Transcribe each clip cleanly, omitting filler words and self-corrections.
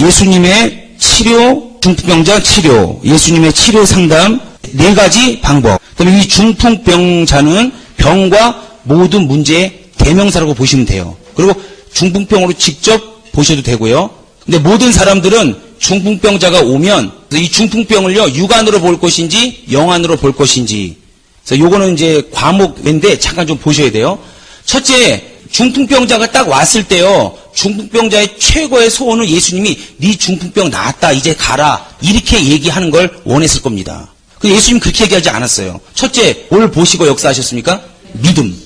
예수님의 치료, 중풍병자 치료, 예수님의 치료 상담 4가지 방법. 그다음에 이 중풍병자는 병과 모든 문제의 대명사라고 보시면 돼요. 그리고 중풍병으로 직접 보셔도 되고요. 근데 모든 사람들은 중풍병자가 오면 이 중풍병을요 육안으로 볼 것인지 영안으로 볼 것인지, 그래서 요거는 이제 과목인데 잠깐 좀 보셔야 돼요. 첫째, 중풍병자가 딱 왔을 때요, 중풍병자의 최고의 소원은 예수님이 네 중풍병 나았다 이제 가라 이렇게 얘기하는 걸 원했을 겁니다. 근데 예수님 그렇게 얘기하지 않았어요. 첫째, 뭘 보시고 역사하셨습니까? 믿음.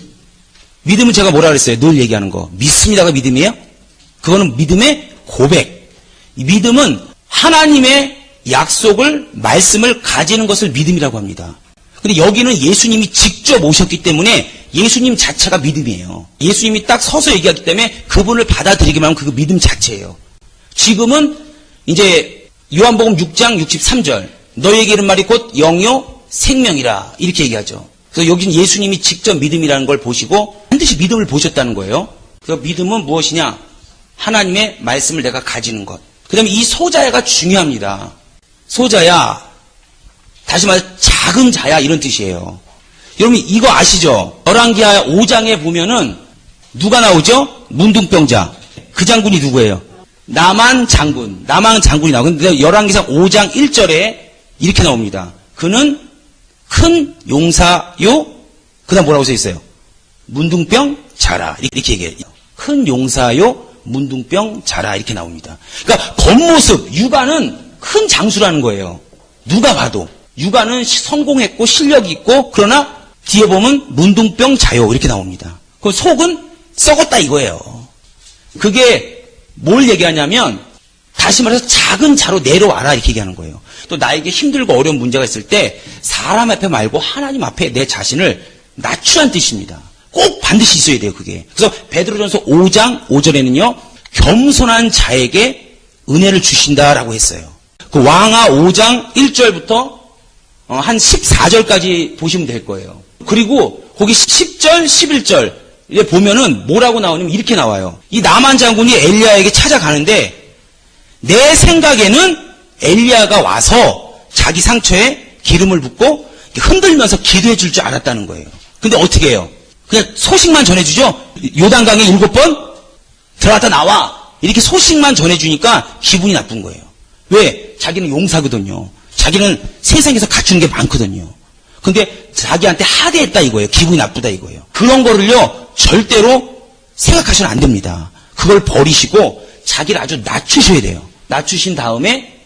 믿음은 제가 뭐라 그랬어요? 늘 얘기하는 거. 믿습니다가 믿음이에요? 그거는 믿음의 고백. 이 믿음은 하나님의 약속을, 말씀을 가지는 것을 믿음이라고 합니다. 근데 여기는 예수님이 직접 오셨기 때문에 예수님 자체가 믿음이에요. 예수님이 딱 서서 얘기하기 때문에 그분을 받아들이기만 하면 그거 믿음 자체예요. 지금은 이제 요한복음 6장 63절 너희에게 이른 말이 곧 영요 생명이라 이렇게 얘기하죠. 그래서 여기는 예수님이 직접 믿음이라는 걸 보시고 반드시 믿음을 보셨다는 거예요. 그래서 믿음은 무엇이냐? 하나님의 말씀을 내가 가지는 것. 그 다음에 이 소자야가 중요합니다. 소자야, 다시 말해서 작은 자야 이런 뜻이에요. 여러분 이거 아시죠? 열왕기하 5장에 보면은 누가 나오죠? 문둥병자. 그 장군이 누구예요? 나만 장군이 나오고, 근데 열왕기상 5장 1절에 이렇게 나옵니다. 그는 큰 용사요, 그 다음 뭐라고 써 있어요? 문둥병 자라 이렇게 얘기해요. 큰 용사요 문둥병 자라 이렇게 나옵니다. 그러니까 겉모습 육안은 큰 장수라는 거예요. 누가 봐도 육안은 성공했고 실력이 있고, 그러나 뒤에 보면 문둥병 자요 이렇게 나옵니다. 그 속은 썩었다 이거예요. 그게 뭘 얘기하냐면 다시 말해서 작은 자로 내려와라 이렇게 얘기하는 거예요. 또 나에게 힘들고 어려운 문제가 있을 때 사람 앞에 말고 하나님 앞에 내 자신을 낮추라는 뜻입니다. 꼭 반드시 있어야 돼요, 그게. 그래서 베드로전서 5장 5절에는요, 겸손한 자에게 은혜를 주신다라고 했어요. 그 왕하 5장 1절부터 한 14절까지 보시면 될 거예요. 그리고 거기 10절, 11절 보면은 뭐라고 나오냐면 이렇게 나와요. 이 나만 장군이 엘리야에게 찾아가는데 내 생각에는 엘리야가 와서 자기 상처에 기름을 붓고 흔들면서 기도해 줄 줄 알았다는 거예요. 근데 어떻게 해요? 그냥 소식만 전해주죠. 요단강에 7번 들어갔다 나와 이렇게 소식만 전해주니까 기분이 나쁜 거예요. 왜? 자기는 용사거든요. 자기는 세상에서 갖추는 게 많거든요. 근데 자기한테 하대했다 이거예요. 기분이 나쁘다 이거예요. 그런 거를요 절대로 생각하시면 안 됩니다. 그걸 버리시고 자기를 아주 낮추셔야 돼요. 낮추신 다음에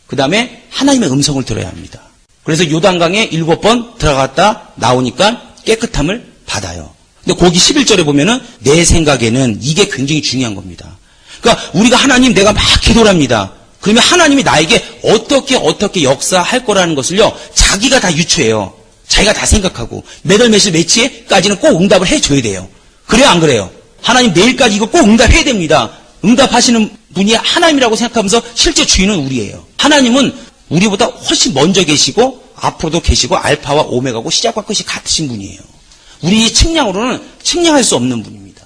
그 다음에 하나님의 음성을 들어야 합니다. 그래서 요단강에 7번 들어갔다 나오니까 깨끗함을 받아요. 근데 거기 11절에 보면은 내 생각에는 이게 굉장히 중요한 겁니다. 그러니까 우리가 하나님 내가 막 기도를 합니다. 그러면 하나님이 나에게 어떻게 역사할 거라는 것을요 자기가 다 유추해요. 자기가 다 생각하고 매달 며칠 며칠까지는 꼭 응답을 해줘야 돼요. 그래요 안 그래요? 하나님 내일까지 이거 꼭 응답해야 됩니다. 응답하시는 분이 하나님이라고 생각하면서 실제 주인은 우리예요. 하나님은 우리보다 훨씬 먼저 계시고 앞으로도 계시고 알파와 오메가고 시작과 끝이 같으신 분이에요. 우리 측량으로는 측량할 수 없는 분입니다.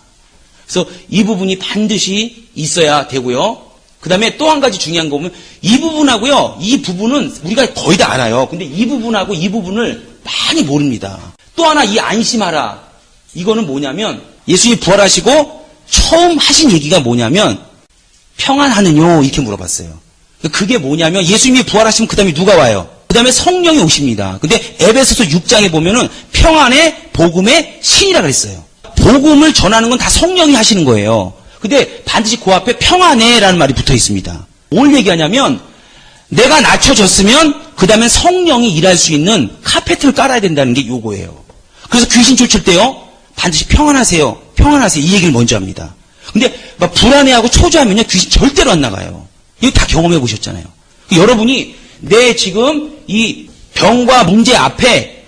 그래서 이 부분이 반드시 있어야 되고요. 그 다음에 또 한 가지 중요한 거 보면 이 부분하고요, 이 부분은 우리가 거의 다 알아요. 근데 이 부분하고 이 부분을 많이 모릅니다. 또 하나 이 안심하라. 이거는 뭐냐면 예수님이 부활하시고 처음 하신 얘기가 뭐냐면 평안하느뇨 이렇게 물어봤어요. 그게 뭐냐면 예수님이 부활하시면 그 다음에 누가 와요? 그 다음에 성령이 오십니다. 근데 에베소서 6장에 보면은 평안의 복음의 신이라 그랬어요. 복음을 전하는 건 다 성령이 하시는 거예요. 근데 반드시 그 앞에 평안해라는 말이 붙어 있습니다. 뭘 얘기하냐면 내가 낮춰졌으면 그 다음에 성령이 일할 수 있는 카페트를 깔아야 된다는 게 요거예요. 그래서 귀신 쫓을 때요 반드시 평안하세요 이 얘기를 먼저 합니다. 근데 막 불안해하고 초조하면요 귀신 절대로 안 나가요. 이거 다 경험해 보셨잖아요. 여러분이 내 지금 이 병과 문제 앞에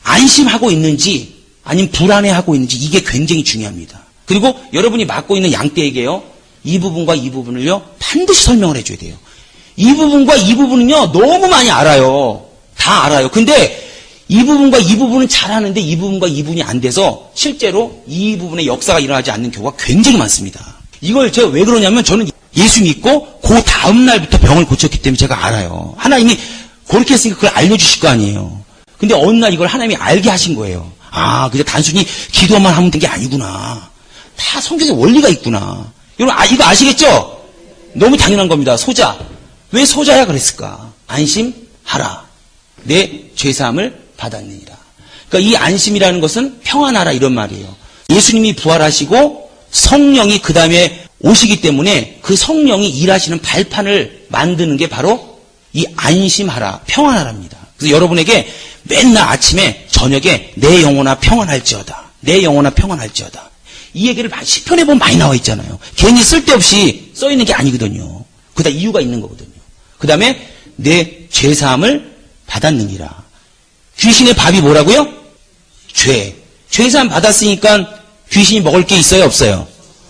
안심하고 있는지 아니면 불안해하고 있는지 이게 굉장히 중요합니다. 그리고 여러분이 맡고 있는 양떼에게요 이 부분과 이 부분을요 반드시 설명을 해줘야 돼요. 이 부분과 이 부분은요 너무 많이 알아요. 다 알아요. 근데 이 부분과 이 부분은 잘하는데 이 부분과 이 부분이 안 돼서 실제로 이 부분의 역사가 일어나지 않는 경우가 굉장히 많습니다. 이걸 제가 왜 그러냐면 저는 예수 믿고 그 다음 날부터 병을 고쳤기 때문에 제가 알아요. 하나님이 그렇게 했으니까 그걸 알려주실 거 아니에요. 근데 어느 날 이걸 하나님이 알게 하신 거예요. 아, 그냥 단순히 기도만 하면 된 게 아니구나. 다 성경에 원리가 있구나. 여러분, 이거 아시겠죠? 너무 당연한 겁니다. 소자. 왜 소자야 그랬을까? 안심하라. 내 죄사함을 받았느니라. 그러니까 이 안심이라는 것은 평안하라 이런 말이에요. 예수님이 부활하시고 성령이 그 다음에 오시기 때문에 그 성령이 일하시는 발판을 만드는 게 바로 이 안심하라, 평안하랍니다. 그래서 여러분에게 맨날 아침에 저녁에 내 영혼아 평안할지어다. 내 영혼아 평안할지어다. 이 얘기를 시편에 보면 많이 나와 있잖아요. 괜히 쓸데없이 써 있는 게 아니거든요. 그다 이유가 있는 거거든요. 그 다음에 내 죄사함을 받았느니라. 귀신의 밥이 뭐라고요? 죄. 죄사함 받았으니까 귀신이 먹을 게 있어요, 없어요?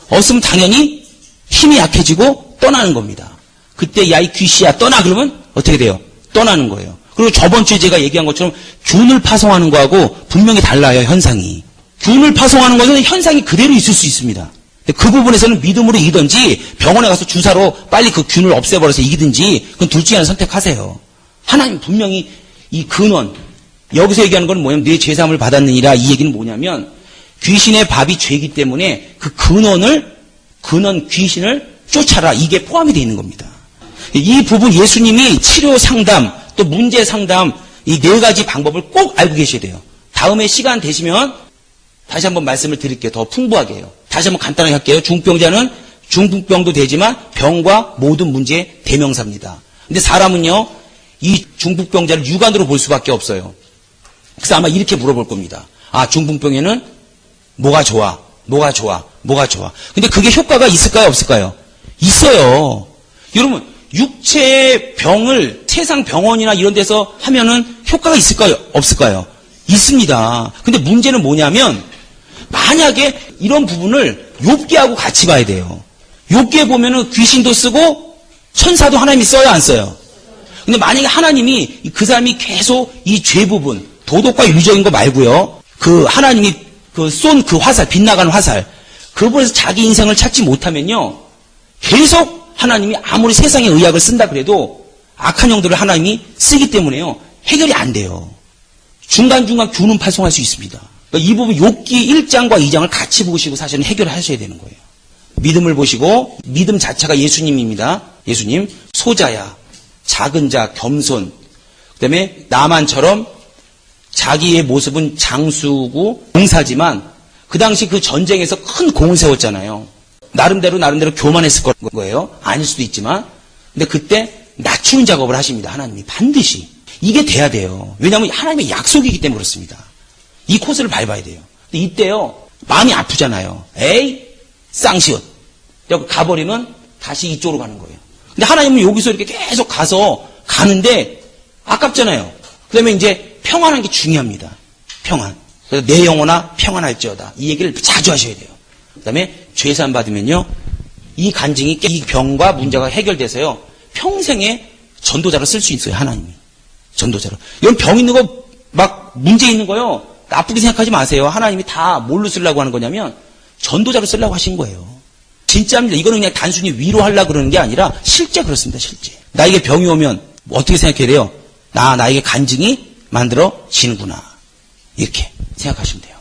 없으면 당연히 힘이 약해지고 떠나는 겁니다. 그때 야 이 귀씨야 떠나 그러면 어떻게 돼요? 떠나는 거예요. 그리고 저번 주에 제가 얘기한 것처럼 균을 파송하는 거하고 분명히 달라요, 현상이. 균을 파송하는 것은 현상이 그대로 있을 수 있습니다. 그 부분에서는 믿음으로 이기든지 병원에 가서 주사로 빨리 그 균을 없애버려서 이기든지 그건 둘 중에 하나 선택하세요. 하나님 분명히 이 근원, 여기서 얘기하는 건 뭐냐면 내 죄사함을 받았느니라 이 얘기는 뭐냐면 귀신의 밥이 죄이기 때문에 그 근원 귀신을 쫓아라 이게 포함이 되어 있는 겁니다. 이 부분 예수님이 치료 상담 또 문제 상담 이 네 가지 방법을 꼭 알고 계셔야 돼요. 다음에 시간 되시면 다시 한번 말씀을 드릴게요. 더 풍부하게 해요. 다시 한번 간단하게 할게요. 중풍병자는 중풍병도 되지만 병과 모든 문제의 대명사입니다. 근데 사람은요 이 중풍병자를 육안으로 볼 수밖에 없어요. 그래서 아마 이렇게 물어볼 겁니다. 아, 중풍병에는 뭐가 좋아? 뭐가 좋아? 뭐가 좋아? 근데 그게 효과가 있을까요? 없을까요? 있어요. 여러분, 육체의 병을 세상 병원이나 이런 데서 하면은 효과가 있을까요? 없을까요? 있습니다. 근데 문제는 뭐냐면 만약에 이런 부분을 욥기하고 같이 봐야 돼요. 욥기에 보면은 귀신도 쓰고 천사도 하나님이 써요, 안 써요? 근데 만약에 하나님이 그 사람이 계속 이 죄 부분, 도덕과 윤리적인 거 말고요. 그 하나님이 쏜 그 화살, 빗나가는 화살, 그 부분에서 자기 인생을 찾지 못하면요. 계속 하나님이 아무리 세상의 의학을 쓴다 그래도 악한 영들을 하나님이 쓰기 때문에요. 해결이 안 돼요. 중간중간 균은 파송할 수 있습니다. 그러니까 이 부분 욥기 1장과 2장을 같이 보시고 사실은 해결을 하셔야 되는 거예요. 믿음을 보시고 믿음 자체가 예수님입니다. 예수님 소자야, 작은 자, 겸손. 그다음에 나만처럼 자기의 모습은 장수고 공사지만 그 당시 그 전쟁에서 큰 공을 세웠잖아요. 나름대로 교만했을 거예요. 아닐 수도 있지만. 근데 그때 낮추는 작업을 하십니다. 하나님이 반드시. 이게 돼야 돼요. 왜냐하면 하나님의 약속이기 때문에 그렇습니다. 이 코스를 밟아야 돼요. 근데 이때요. 마음이 아프잖아요. 에이 쌍시옷. 여기 가버리면 다시 이쪽으로 가는 거예요. 근데 하나님은 여기서 이렇게 계속 가는데 아깝잖아요. 그 다음에 이제 평안한 게 중요합니다. 평안. 그래서 내 영혼아 평안할지어다. 이 얘기를 자주 하셔야 돼요. 그 다음에 죄사함 받으면요. 이 간증이 이 병과 문제가 해결돼서요. 평생에 전도자로 쓸 수 있어요. 하나님이. 전도자로. 이런 병 있는 거 막 문제 있는 거요. 나쁘게 생각하지 마세요. 하나님이 다 뭘로 쓰려고 하는 거냐면 전도자로 쓰려고 하신 거예요. 진짜입니다. 이거는 그냥 단순히 위로하려고 그러는 게 아니라 실제 그렇습니다. 실제. 나에게 병이 오면 어떻게 생각해야 돼요? 나에게 간증이 만들어지는구나. 이렇게 생각하시면 돼요.